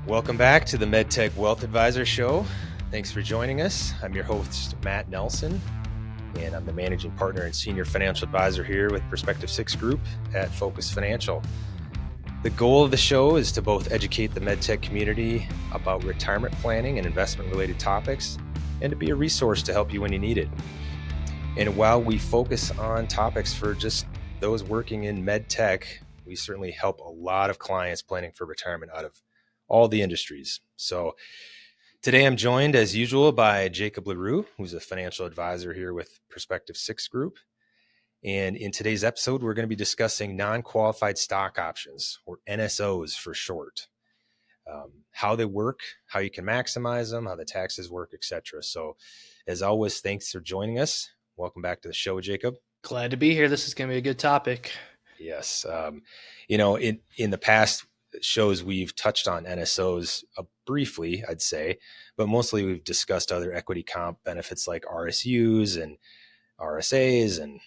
Welcome back to the MedTech Wealth Advisor Show. Thanks for joining us. I'm your host, Matt Nelson, and I'm the managing partner and senior financial advisor here with Perspective 6 Group at Focus Financial. The goal of the show is to both educate the MedTech community about retirement planning and investment-related topics, and to be a resource to help you when you need it. And while we focus on topics for just those working in MedTech, we certainly help a lot of clients planning for retirement out of all the industries. So today I'm joined as usual by Jacob LaRue, who's a financial advisor here with Perspective 6 Group. And in today's episode, we're going to be discussing non-qualified stock options, or NSOs for short. How they work, how you can maximize them, how the taxes work, etc. So as always, thanks for joining us. Welcome back to the show, Jacob. Glad to be here. This is going to be a good topic. Yes. In the past shows, we've touched on NSOs briefly, I'd say, but mostly we've discussed other equity comp benefits like RSUs and RSAs and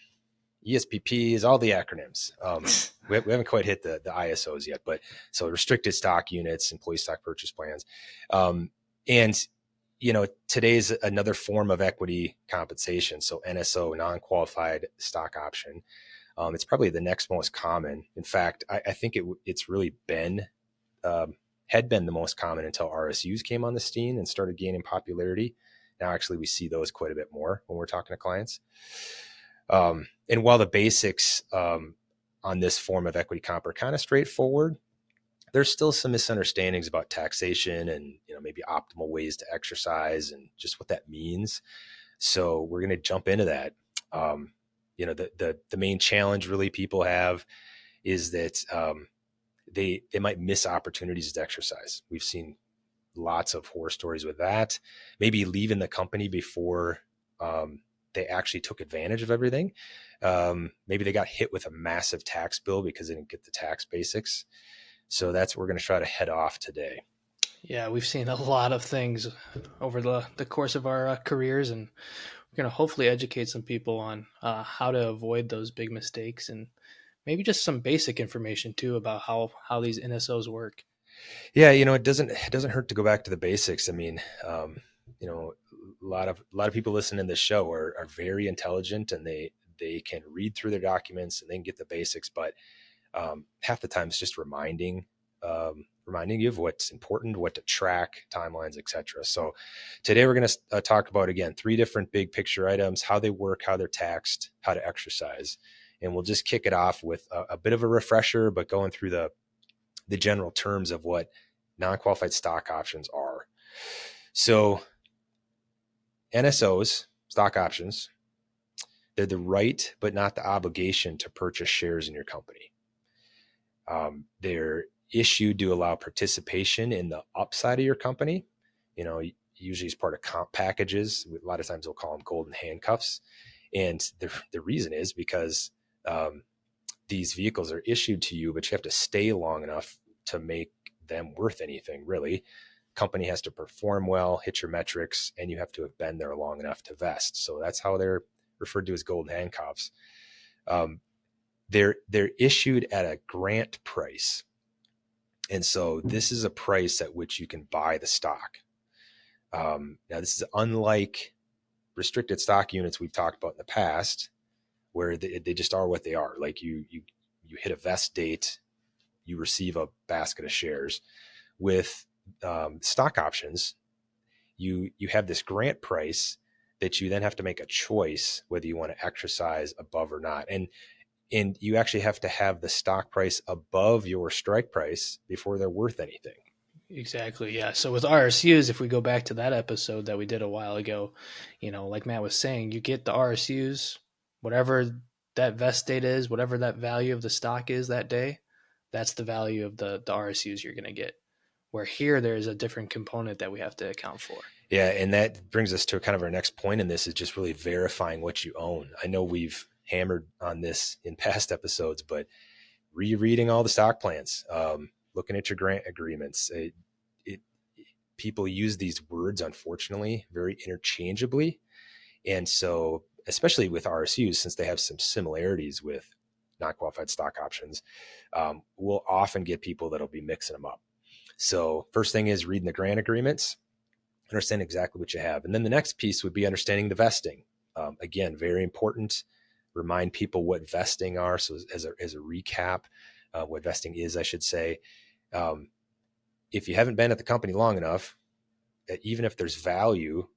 ESPPs, all the acronyms. We haven't quite hit the ISOs yet, but so restricted stock units, employee stock purchase plans. Today's another form of equity compensation. So NSO, non-qualified stock option. It's probably the next most common. In fact, I think it's really had been the most common until RSUs came on the scene and started gaining popularity. Now, actually, we see those quite a bit more when we're talking to clients. And while the basics on this form of equity comp are kind of straightforward, there's still some misunderstandings about taxation and maybe optimal ways to exercise and just what that means. So we're going to jump into that. The main challenge really people have is that they might miss opportunities to exercise. We've seen lots of horror stories with that. Maybe leaving the company before they actually took advantage of everything. Maybe they got hit with a massive tax bill because they didn't get the tax basics. So that's what we're going to try to head off today. Yeah, we've seen a lot of things over the course of our careers, and we're going to hopefully educate some people on how to avoid those big mistakes and maybe just some basic information too about how these NSOs work. Yeah, it doesn't hurt to go back to the basics. I mean, a lot of people listening to this show are very intelligent, and they can read through their documents and they can get the basics, but half the time it's just reminding you of what's important, what to track, timelines, etc. So today we're going to talk about, again, 3 different big picture items: how they work, how they're taxed, how to exercise. And we'll just kick it off with a bit of a refresher, but going through the general terms of what non-qualified stock options are. So NSOs, stock options, they're the right but not the obligation to purchase shares in your company. They're issued to allow participation in the upside of your company. Usually as part of comp packages. A lot of times we'll call them golden handcuffs. And the reason is because these vehicles are issued to you, but you have to stay long enough to make them worth anything, really. Company has to perform well, hit your metrics, and you have to have been there long enough to vest. So that's how they're referred to as golden handcuffs. They're issued at a grant price. And so this is a price at which you can buy the stock. Now, this is unlike restricted stock units we've talked about in the past, where they just are what they are. Like you hit a vest date, you receive a basket of shares. With stock options, you have this grant price that you then have to make a choice whether you want to exercise above or not. And you actually have to have the stock price above your strike price before they're worth anything. Exactly. Yeah. So with RSUs, if we go back to that episode that we did a while ago, like Matt was saying, you get the RSUs, whatever that vest date is, whatever that value of the stock is that day, that's the value of the RSUs you're going to get. Where here, there's a different component that we have to account for. Yeah. And that brings us to kind of our next point in this, is just really verifying what you own. I know we've hammered on this in past episodes, but rereading all the stock plans, looking at your grant agreements. People use these words, unfortunately, very interchangeably. And so, especially with RSUs, since they have some similarities with non-qualified stock options, we'll often get people that'll be mixing them up. So first thing is reading the grant agreements, understand exactly what you have. And then the next piece would be understanding the vesting. Again, very important. Remind people what vesting are. So as a recap, what vesting is, I should say. If you haven't been at the company long enough, even if there's value,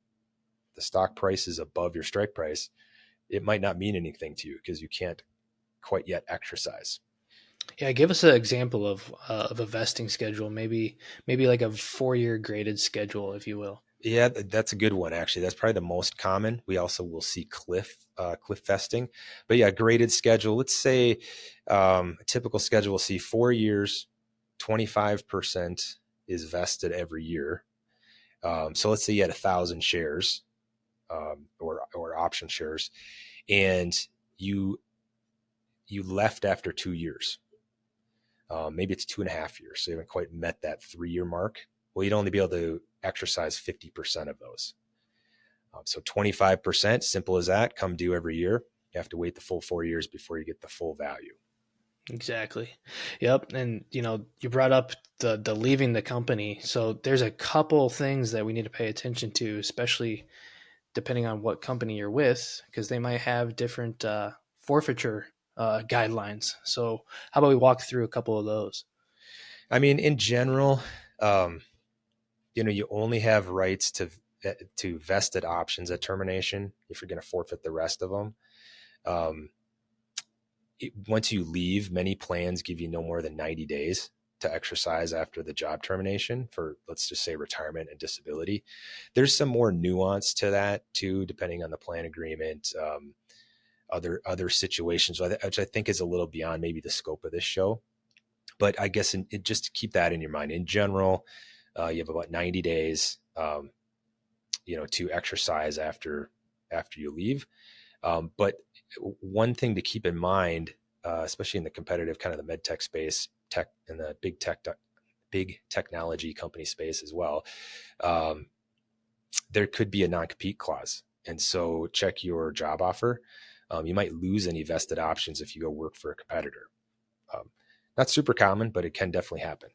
the stock price is above your strike price, it might not mean anything to you because you can't quite yet exercise. Yeah, give us an example of a vesting schedule, maybe like a 4-year graded schedule, if you will. Yeah, that's a good one. Actually, that's probably the most common. We also will see cliff vesting, but yeah, graded schedule. Let's say a typical schedule will see 4 years, 25% is vested every year. So let's say you had 1,000 shares or option shares, and you left after 2 years. Maybe it's 2.5 years, so you haven't quite met that 3-year mark. Well, you'd only be able to exercise 50% of those. So 25%, simple as that, come due every year. You have to wait the full 4 years before you get the full value. Exactly. Yep. And you brought up the leaving the company. So there's a couple things that we need to pay attention to, especially depending on what company you're with, because they might have different forfeiture guidelines. So how about we walk through a couple of those? I mean, in general, you only have rights to vested options at termination if you're going to forfeit the rest of them. Once you leave, many plans give you no more than 90 days to exercise after the job termination for, let's just say, retirement and disability. There's some more nuance to that too, depending on the plan agreement, other situations, which I think is a little beyond maybe the scope of this show. But I guess just to keep that in your mind. In general, you have about 90 days, to exercise after you leave. But one thing to keep in mind, especially in the competitive kind of the MedTech space, tech and the big technology company space as well, there could be a non-compete clause. And so check your job offer. You might lose any vested options if you go work for a competitor. Not super common, but it can definitely happen.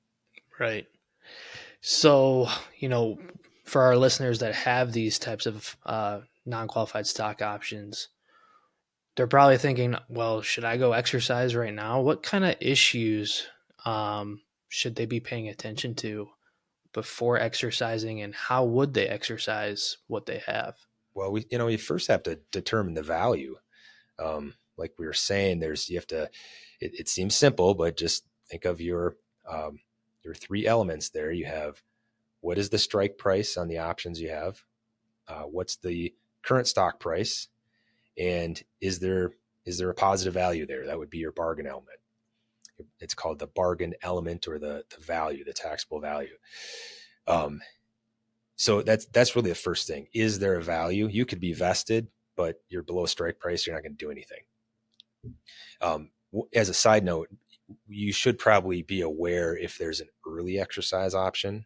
Right. So, for our listeners that have these types of non-qualified stock options, they're probably thinking, well, should I go exercise right now? What kind of issues should they be paying attention to before exercising, and how would they exercise what they have? Well, we first have to determine the value. Like we were saying, it seems simple, but just think of your 3 elements there. You have, what is the strike price on the options you have? What's the current stock price? And is there a positive value there? That would be your bargain element. It's called the bargain element, or the value, the taxable value. So that's really the first thing. Is there a value? You could be vested, but you're below strike price. You're not going to do anything. As a side note, you should probably be aware if there's an early exercise option.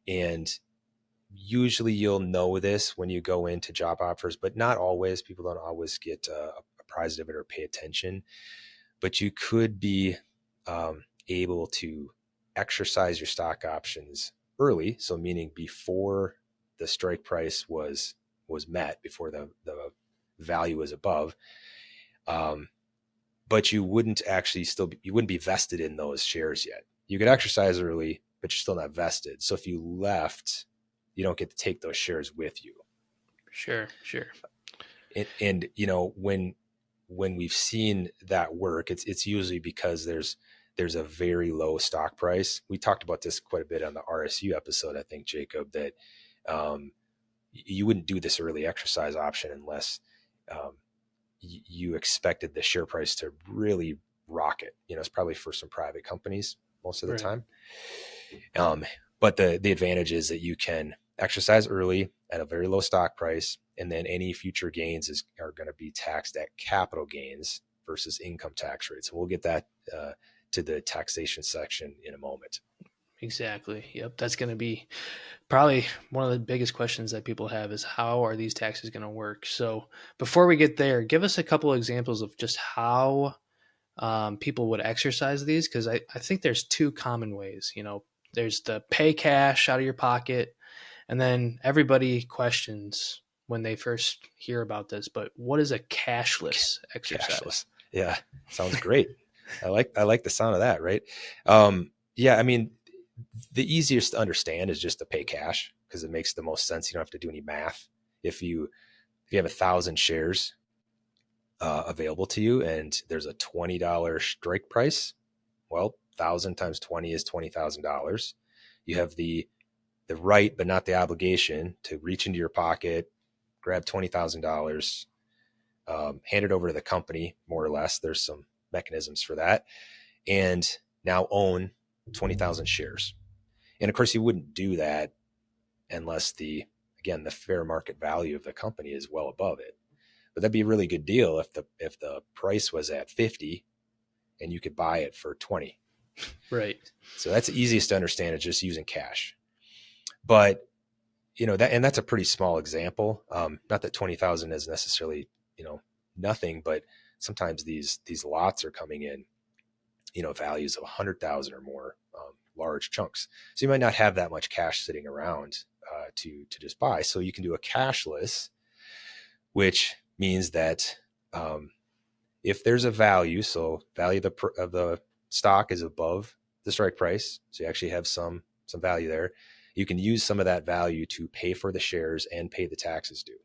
And usually you'll know this when you go into job offers, but not always. People don't always get apprised of it or pay attention. But you could be able to exercise your stock options early. So meaning before the strike price was met, before the value was above. But you wouldn't be vested in those shares yet. You could exercise early, but you're still not vested. So if you left, you don't get to take those shares with you. Sure. And when we've seen that work, it's usually because there's a very low stock price. We talked about this quite a bit on the RSU episode, I think, Jacob, that you wouldn't do this early exercise option unless you expected the share price to really rocket. It's probably for some private companies most of the time. But the advantage is that you can exercise early at a very low stock price, and then any future gains are going to be taxed at capital gains versus income tax rates. And we'll get that to the taxation section in a moment. Exactly. Yep. That's going to be probably one of the biggest questions that people have, is how are these taxes going to work? So before we get there, give us a couple of examples of just how people would exercise these, because I think there's 2 common ways. There's the pay cash out of your pocket. And then everybody questions when they first hear about this, but what is a cashless exercise? Cashless. Yeah. Sounds great. I like the sound of that, right? Yeah, I mean, the easiest to understand is just to pay cash because it makes the most sense. You don't have to do any math. If you have 1,000 shares available to you and there's a $20 strike price, well, 1,000 times 20 is $20,000. You have the right, but not the obligation to reach into your pocket, grab $20,000, hand it over to the company, more or less. There's some mechanisms for that, and now own 20,000 shares. And of course, you wouldn't do that unless the fair market value of the company is well above it. But that'd be a really good deal if the price was at 50 and you could buy it for 20. Right. So that's the easiest to understand. It's just using cash. But that's a pretty small example. Not that 20,000 is necessarily nothing, but sometimes these lots are coming in values of 100,000 or more, large chunks. So you might not have that much cash sitting around to just buy. So you can do a cashless, which means that if there's a value, so value of the stock is above the strike price, so you actually have some value there. You can use some of that value to pay for the shares and pay the taxes due.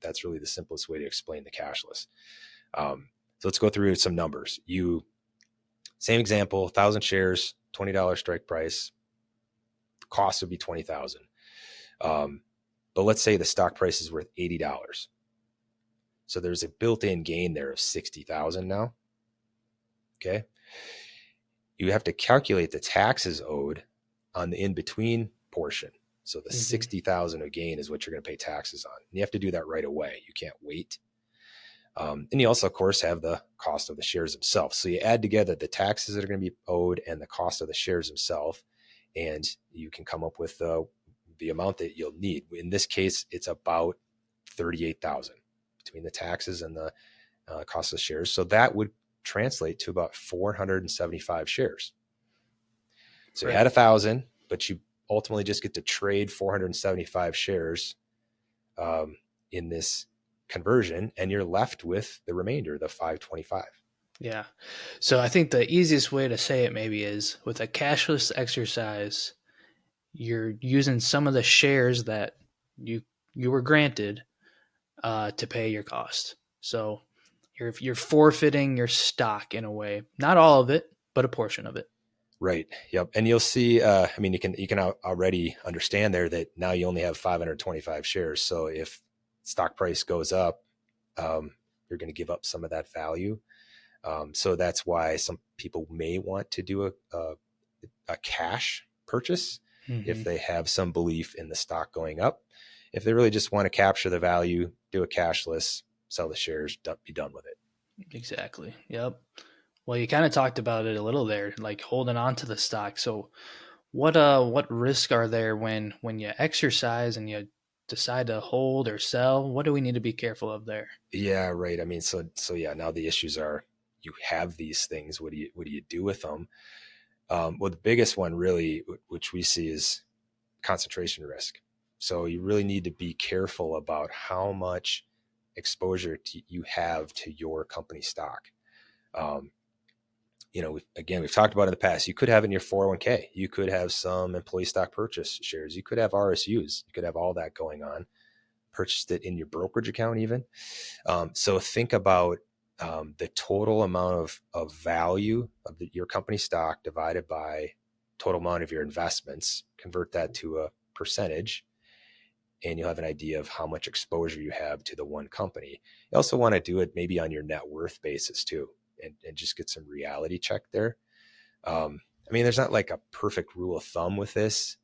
That's really the simplest way to explain the cashless. So let's go through some numbers. Same example, 1,000 shares, $20 strike price. The cost would be $20,000. But let's say the stock price is worth $80. So there's a built-in gain there of $60,000 now. Okay. You have to calculate the taxes owed on the in-between portion. So the 60,000 of gain is what you're going to pay taxes on. And you have to do that right away. You can't wait. And you also, of course, have the cost of the shares themselves. So you add together the taxes that are going to be owed and the cost of the shares themselves, and you can come up with the amount that you'll need. In this case, it's about 38,000 between the taxes and the cost of the shares. So that would translate to about 475 shares. So Right. you had 1,000, but you ultimately just get to trade 475 shares in this conversion, and you're left with the remainder, the 525. Yeah. So I think the easiest way to say it maybe is with a cashless exercise, you're using some of the shares that you were granted to pay your cost. So you're forfeiting your stock in a way, not all of it, but a portion of it. Right. Yep. And you'll see, you can already understand there that now you only have 525 shares. So if stock price goes up, you're going to give up some of that value. So that's why some people may want to do a cash purchase if they have some belief in the stock going up. If they really just want to capture the value, do a cashless, sell the shares, be done with it. Exactly. Yep. Well, you kind of talked about it a little there, like holding on to the stock. So what risk are there when you exercise and you decide to hold or sell? What do we need to be careful of there? Yeah, right. I mean, so yeah, now the issues are you have these things. What do you do with them? Well, the biggest one really, which we see, is concentration risk. So you really need to be careful about how much exposure you have to your company stock. We've talked about it in the past. You could have it in your 401k. You could have some employee stock purchase shares. You could have RSUs. You could have all that going on. Purchased it in your brokerage account even. So think about the total amount of value of your company stock divided by total amount of your investments. Convert that to a percentage, and you'll have an idea of how much exposure you have to the one company. You also want to do it maybe on your net worth basis too, and just get some reality check there. There's not like a perfect rule of thumb with this,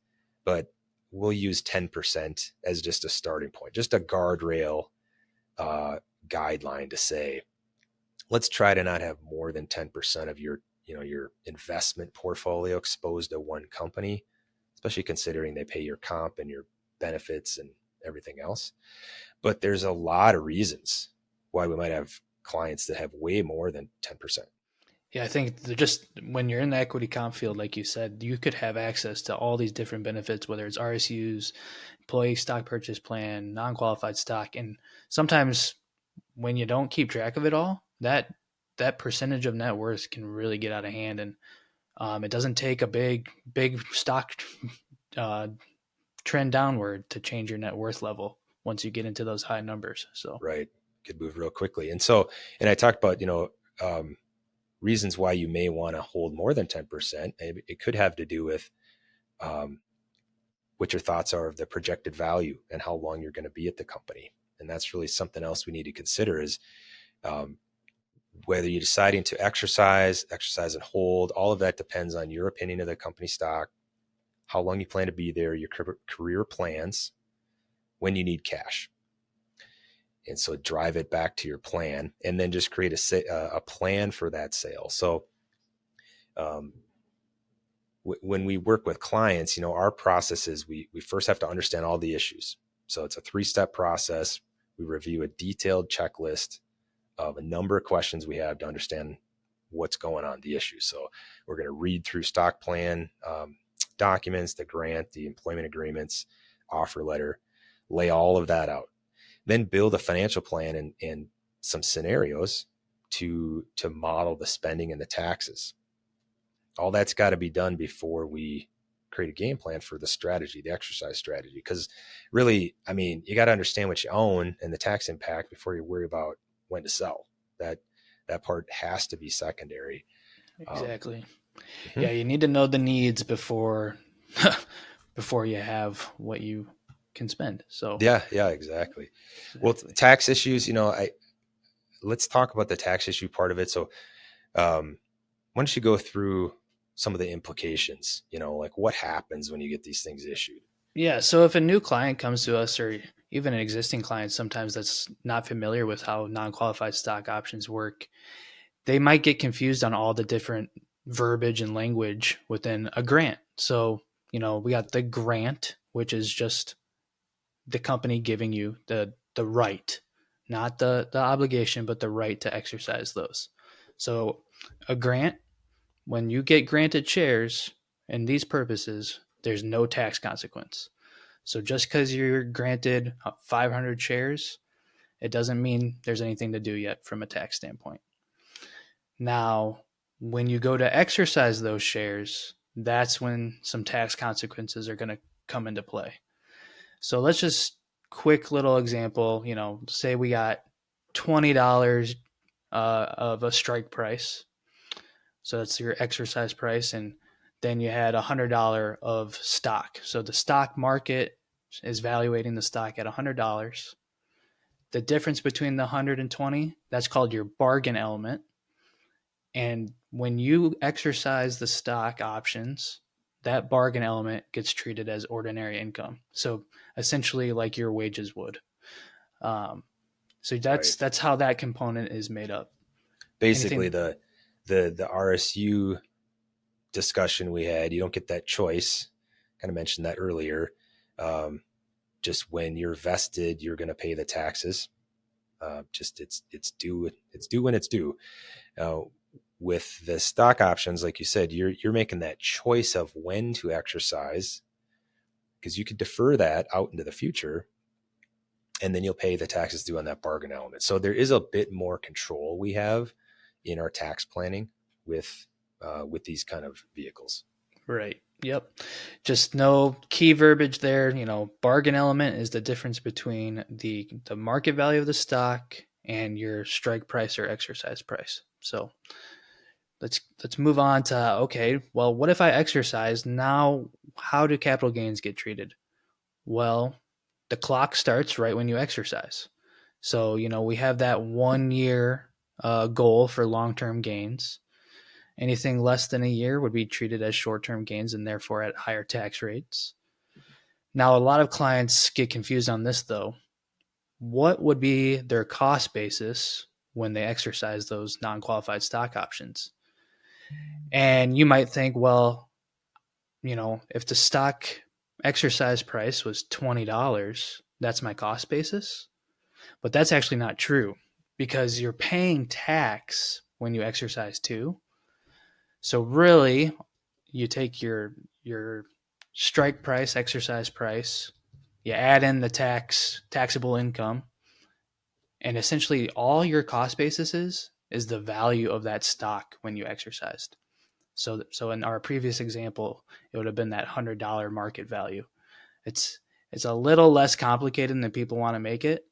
but we'll use 10% as just a starting point, just a guardrail guideline to say, let's try to not have more than 10% of your investment portfolio exposed to one company, especially considering they pay your comp and your benefits and everything else. But there's a lot of reasons why we might have clients that have way more than 10%. Yeah, I think just when you're in the equity comp field, like you said, you could have access to all these different benefits, whether it's RSUs, employee stock purchase plan, non-qualified stock, and sometimes when you don't keep track of it all, that percentage of net worth can really get out of hand, and it doesn't take a big stock uh, trend downward to change your net worth level once you get into those high numbers. So Right. Could move real quickly. And I talked about, reasons why you may want to hold more than 10%. It could have to do with um, what your thoughts are of the projected value and how long you're going to be at the company. And that's really something else we need to consider is um, whether you're deciding to exercise and hold, all of that depends on your opinion of the company stock, how long you plan to be there, your career plans, when you need cash. And so drive it back to your plan and then just create a plan for that sale. So when we work with clients, our process is we first have to understand all the issues. So it's a 3-step process. We review a detailed checklist of a number of questions we have to understand what's going on, the issues. So we're going to read through stock plan documents, the grant, the employment agreements, offer letter, lay all of that out. Then build a financial plan and some scenarios to model the spending and the taxes. All that's got to be done before we create a game plan for the strategy, the exercise strategy. Because really, you got to understand what you own and the tax impact before you worry about when to sell. That part has to be secondary. exactly. Mm-hmm. Yeah, you need to know the needs before before you have what you can spend. So Yeah, exactly. Well, tax issues, let's talk about the tax issue part of it. So why don't you go through some of the implications, like what happens when you get these things issued? Yeah, so if a new client comes to us, or even an existing client sometimes that's not familiar with how non-qualified stock options work, they might get confused on all the different verbiage and language within a grant. So, we got the grant, which is just the company giving you the right, not the obligation, but the right to exercise those. So a grant, when you get granted shares in these purposes, there's no tax consequence. So just because you're granted 500 shares, it doesn't mean there's anything to do yet from a tax standpoint. Now, when you go to exercise those shares, that's when some tax consequences are going to come into play. So let's just quick little example, say we got $20 of a strike price. So that's your exercise price. And then you had $100 of stock. So the stock market is valuating the stock at $100. The difference between the 120, that's called your bargain element. And when you exercise the stock options, that bargain element gets treated as ordinary income. So essentially like your wages would. So that's how that component is made up. Basically, the RSU discussion we had, you don't get that choice. Kind of mentioned that earlier. Just when you're vested, you're going to pay the taxes. It's due when it's due. With the stock options, like you said, you're making that choice of when to exercise, because you could defer that out into the future, and then you'll pay the taxes due on that bargain element. So there is a bit more control we have in our tax planning with these kind of vehicles. Right. Yep. Just no key verbiage there. Bargain element is the difference between the market value of the stock and your strike price or exercise price. So let's move on to, okay, well, what if I exercise? Now, how do capital gains get treated? Well, the clock starts right when you exercise. So, we have that 1 year goal for long-term gains. Anything less than a year would be treated as short-term gains and therefore at higher tax rates. Now, a lot of clients get confused on this, though. What would be their cost basis when they exercise those non-qualified stock options? And you might think, well, if the stock exercise price was $20, that's my cost basis. But that's actually not true, because you're paying tax when you exercise too. So really, you take your strike price, exercise price, you add in the taxable income, and essentially all your cost basis is the value of that stock when you exercised. So in our previous example, it would have been that $100 market value. It's it's a little less complicated than people want to make it.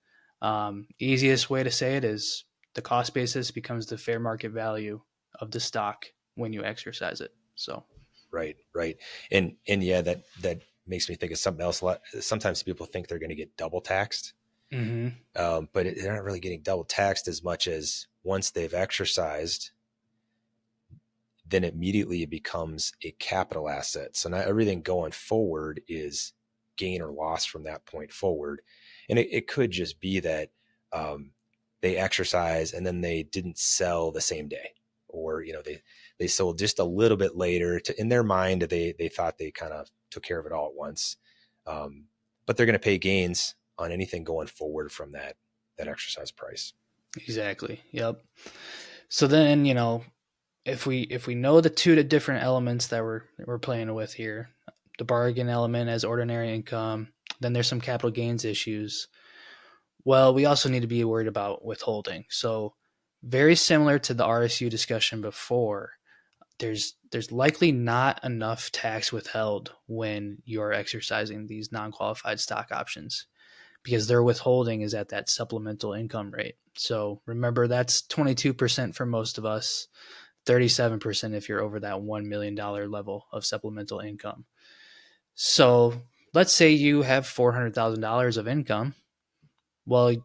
Easiest way to say it is the cost basis becomes the fair market value of the stock when you exercise it. So Right, right. And yeah, that makes me think of something else. Sometimes people think they're going to get double taxed, mm-hmm. but they're not really getting double taxed as much as once they've exercised, then immediately it becomes a capital asset. So now everything going forward is gain or loss from that point forward. And it could just be that um, they exercise and then they didn't sell the same day, or they sold just a little bit later. In their mind, they thought they kind of took care of it all at once, but they're going to pay gains on anything going forward from that exercise price. Exactly. Yep. So then, if we know the two different elements that we're playing with here, the bargain element as ordinary income, then there's some capital gains issues. Well, we also need to be worried about withholding. So very similar to the RSU discussion before, there's likely not enough tax withheld when you're exercising these non-qualified stock options because their withholding is at that supplemental income rate. So remember, that's 22% for most of us, 37% if you're over that $1 million level of supplemental income. So let's say you have $400,000 of income. Well,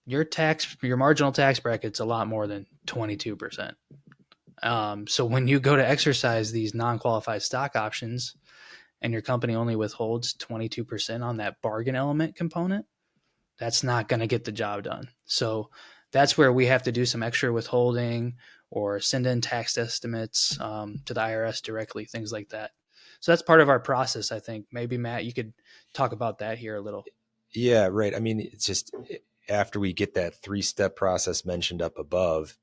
your marginal tax bracket's a lot more than 22%. So when you go to exercise these non-qualified stock options and your company only withholds 22% on that bargain element component, that's not going to get the job done. So that's where we have to do some extra withholding or send in tax estimates to the IRS directly, things like that. So that's part of our process, I think. Maybe, Matt, you could talk about that here a little. Yeah, right. I mean, it's just after we get that 3-step process mentioned up above,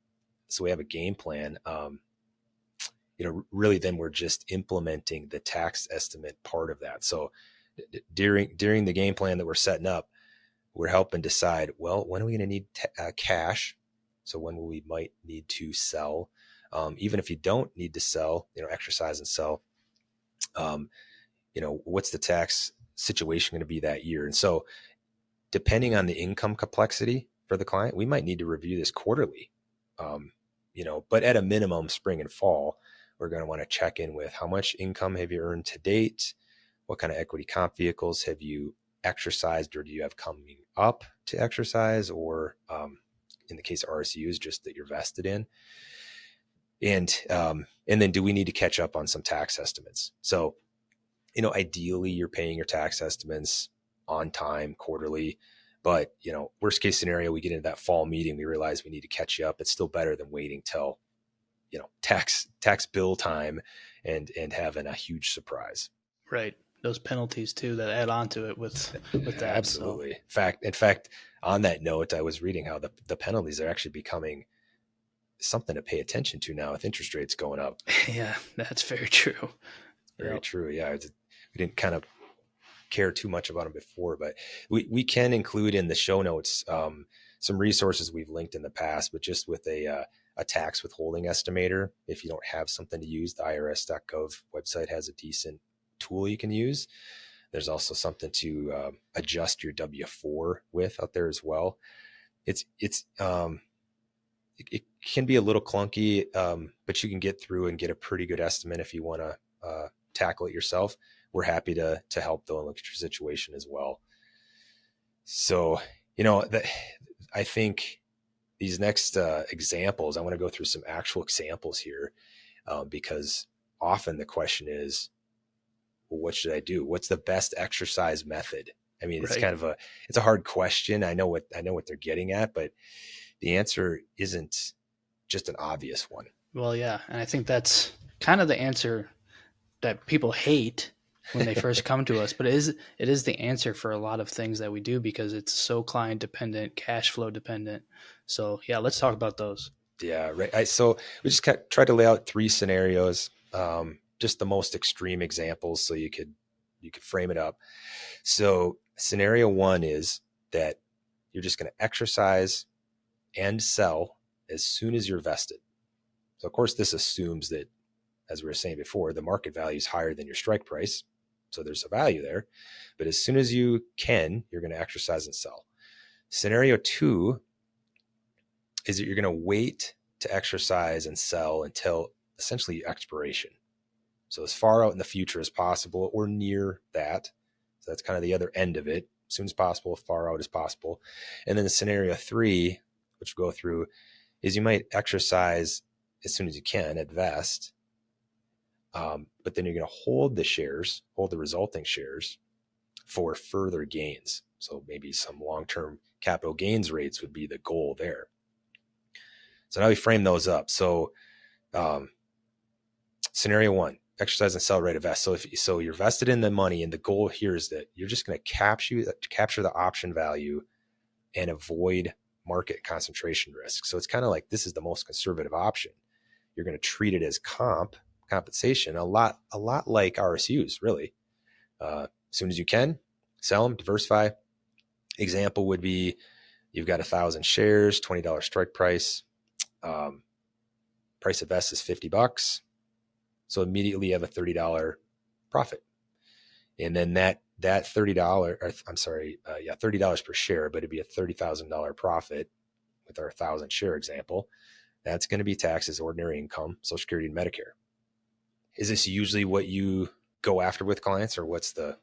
so we have a game plan. Really, then we're just implementing the tax estimate part of that. So during the game plan that we're setting up, we're helping decide, well, when are we going to need cash? So when we might need to sell, even if you don't need to sell, exercise and sell, what's the tax situation going to be that year? And so depending on the income complexity for the client, we might need to review this quarterly. But at a minimum, spring and fall, we're going to want to check in with how much income have you earned to date? What kind of equity comp vehicles have you exercised or do you have coming up to exercise? Or in the case of RSUs, just that you're vested in. And then do we need to catch up on some tax estimates? So, ideally you're paying your tax estimates on time quarterly, but worst case scenario, we get into that fall meeting, we realize we need to catch you up. It's still better than waiting till tax bill time and having a huge surprise. Right. Those penalties too that add on to it with that. Absolutely. So. In fact, on that note, I was reading how the penalties are actually becoming something to pay attention to now with interest rates going up. Yeah, that's very true. Very true. Yeah. We didn't kind of care too much about them before, but we can include in the show notes some resources we've linked in the past, but just with a tax withholding estimator. If you don't have something to use, the irs.gov website has a decent tool you can use. There's also something to adjust your W-4 with out there as well. It can be a little clunky, but you can get through and get a pretty good estimate if you want to tackle it yourself. We're happy to help though and look at your situation as well. So, I think these next examples, I want to go through some actual examples here because often the question is, well, what should I do? What's the best exercise method? I mean, it's kind of it's a hard question. I know what they're getting at, but the answer isn't just an obvious one. Well, yeah. And I think that's kind of the answer that people hate when they first come to us, but it is the answer for a lot of things that we do because it's so client dependent, cash flow dependent. So yeah, let's talk about those. Yeah, right. So we just tried to lay out three scenarios, just the most extreme examples, so you could frame it up. So scenario one is that you're just going to exercise and sell as soon as you're vested. So of course, this assumes that, as we were saying before, the market value is higher than your strike price. So there's a value there. But as soon as you can, you're going to exercise and sell. Scenario two is that you're going to wait to exercise and sell until essentially expiration. So as far out in the future as possible or near that. So that's kind of the other end of it. As soon as possible, far out as possible. And then the scenario three, which we'll go through, is you might exercise as soon as you can at vest. But then you're going to hold the resulting shares for further gains. So maybe some long-term capital gains rates would be the goal there. So now we frame those up. So scenario one, exercise and sell right of vest. So you're vested in the money, and the goal here is that you're just going to capture the option value and avoid market concentration risk. So it's kind of like this is the most conservative option. You're going to treat it as compensation, a lot like RSUs, really. As soon as you can, sell them, diversify. Example would be you've got 1,000 shares, $20 strike price. Price of vest is $50. So immediately you have a $30 profit. And then that $30 per share, but it'd be a $30,000 profit with our 1,000 share example. That's going to be taxed as ordinary income, Social Security and Medicare. Is this usually what you go after with clients, or what's the?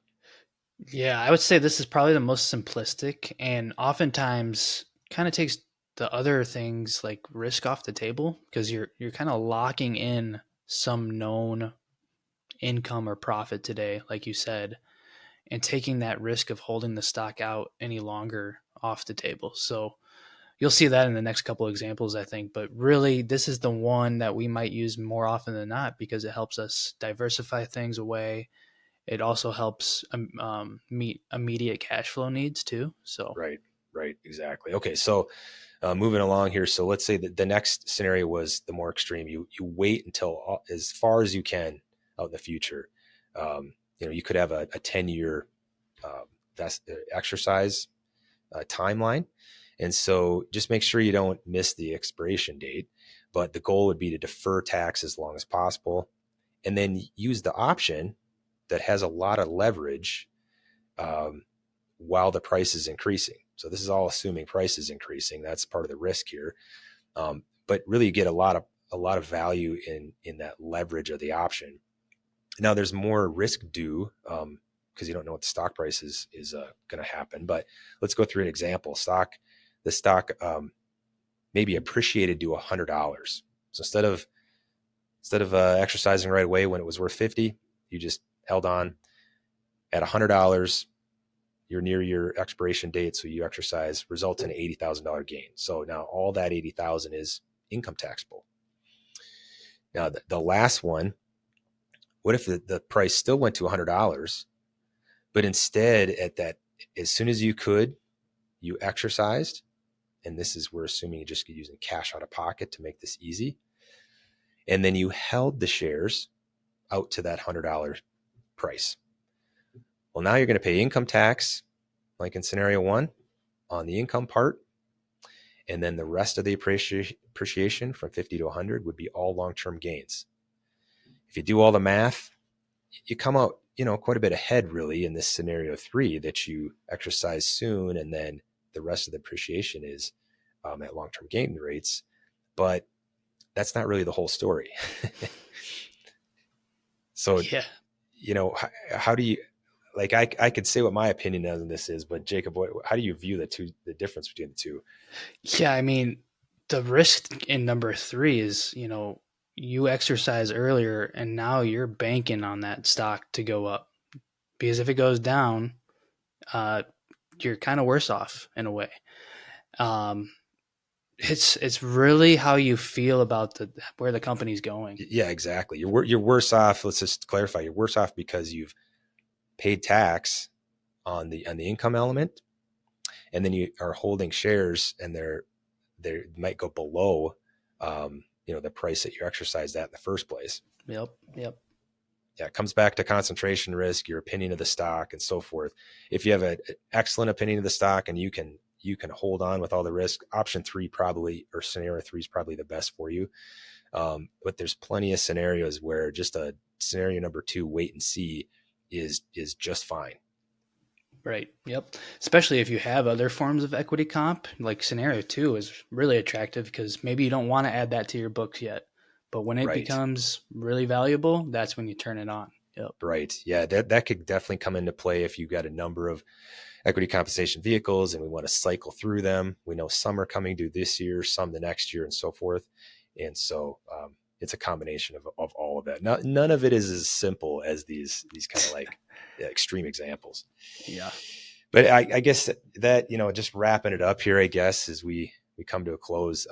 Yeah, I would say this is probably the most simplistic, and oftentimes kind of takes the other things like risk off the table, because you're kind of locking in some known income or profit today, like you said, and taking that risk of holding the stock out any longer off the table. So you'll see that in the next couple of examples, I think. But really, this is the one that we might use more often than not because it helps us diversify things away. It also helps meet immediate cash flow needs too. So Right, exactly. Okay, so moving along here. So let's say that the next scenario was the more extreme. You wait until as far as you can out in the future. You could have a 10-year exercise timeline. And so just make sure you don't miss the expiration date. But the goal would be to defer tax as long as possible, and then use the option that has a lot of leverage while the price is increasing. So this is all assuming price is increasing. That's part of the risk here. But really you get a lot of value in that leverage of the option. Now there's more risk due because you don't know what the stock price is going to happen. But let's go through an example. The stock maybe appreciated to $100. So instead of exercising right away when it was worth 50, you just held on at $100. You're near your expiration date, so you exercise, results in an $80,000 gain. So now all that $80,000 is income taxable. Now the last one, what if the price still went to $100, but instead as soon as you could, you exercised, and we're assuming you just using cash out of pocket to make this easy, and then you held the shares out to that $100 price. Well, now you're going to pay income tax, like in scenario one, on the income part. And then the rest of the appreciation from 50 to 100 would be all long-term gains. If you do all the math, you come out, quite a bit ahead really in this scenario three, that you exercise soon. And then the rest of the appreciation is at long-term gain rates. But that's not really the whole story. So, yeah, how do you, like, I could say what my opinion on this is, but Jacob, how do you view the difference between the two? yeah. I mean, the risk in number three is you exercise earlier, and now you're banking on that stock to go up, because if it goes down, you're kind of worse off in a way. It's really how you feel about where the company's going. Yeah, exactly. You're worse off. Let's just clarify. You're worse off because you've paid tax on the income element, and then you are holding shares, and they might go below the price that you exercised at in the first place. Yep. Yeah, it comes back to concentration risk, your opinion of the stock, and so forth. If you have an excellent opinion of the stock and you can hold on with all the risk, option 3 probably, or scenario 3 is probably the best for you. But there's plenty of scenarios where just a scenario number 2, wait and see, is just fine. Right. Yep. Especially if you have other forms of equity comp, like scenario 2 is really attractive because maybe you don't want to add that to your books yet, but when it becomes really valuable, that's when you turn it on. Yep. Right. Yeah. That could definitely come into play if you've got a number of equity compensation vehicles and we want to cycle through them. We know some are coming due this year, some the next year, and so forth. And so it's a combination of all of that. None of it is as simple as these kind of like extreme examples. Yeah. But I guess that, just wrapping it up here, I guess, as we come to a close,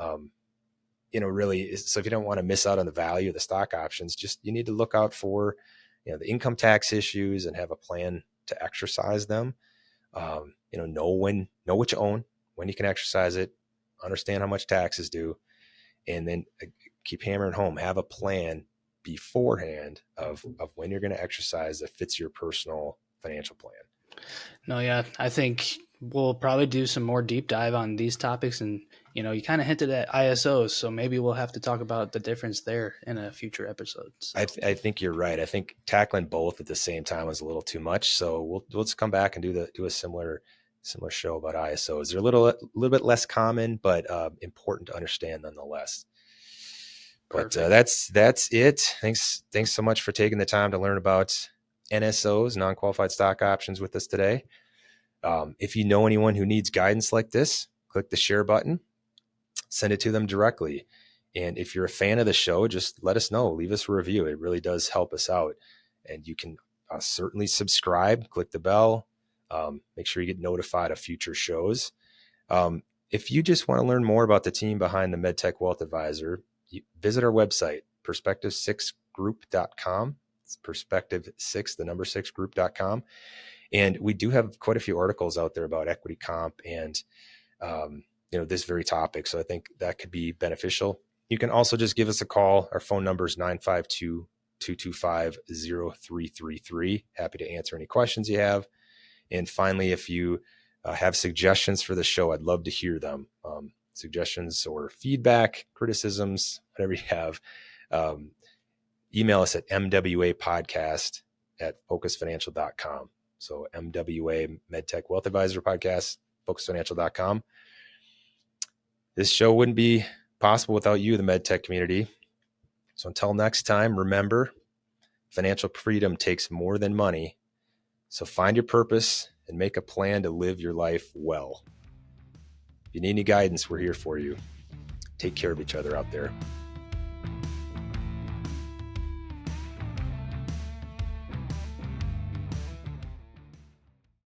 really, so if you don't want to miss out on the value of the stock options, just, you need to look out for, the income tax issues and have a plan to exercise them. Know what you own, when you can exercise it, understand how much tax is due, and then keep hammering home, have a plan beforehand of when you're going to exercise that fits your personal financial plan. No, yeah, I think we'll probably do some more deep dive on these topics, and you kind of hinted at ISOs, so maybe we'll have to talk about the difference there in a future episode. So. I think you're right. I think tackling both at the same time was a little too much, so we'll just come back and do a similar show about ISOs. They're a little bit less common, but important to understand nonetheless. But that's it. Thanks so much for taking the time to learn about NSOs, non-qualified stock options, with us today. If you know anyone who needs guidance like this, click the share button, send it to them directly. And if you're a fan of the show, just let us know, leave us a review. It really does help us out. And you can certainly subscribe, click the bell, make sure you get notified of future shows. If you just want to learn more about the team behind the MedTech Wealth Advisor, visit our website, perspective6group.com. It's perspective6, the number 6 group.com. And we do have quite a few articles out there about equity comp and, this very topic. So I think that could be beneficial. You can also just give us a call. Our phone number is 952-225-0333. Happy to answer any questions you have. And finally, if you have suggestions for the show, I'd love to hear them. Suggestions or feedback, criticisms, whatever you have. Email us at mwapodcast@focusfinancial.com. So MWA, MedTech Wealth Advisor Podcast, focusfinancial.com. This show wouldn't be possible without you, the MedTech community. So until next time, remember, financial freedom takes more than money. So find your purpose and make a plan to live your life well. If you need any guidance, we're here for you. Take care of each other out there.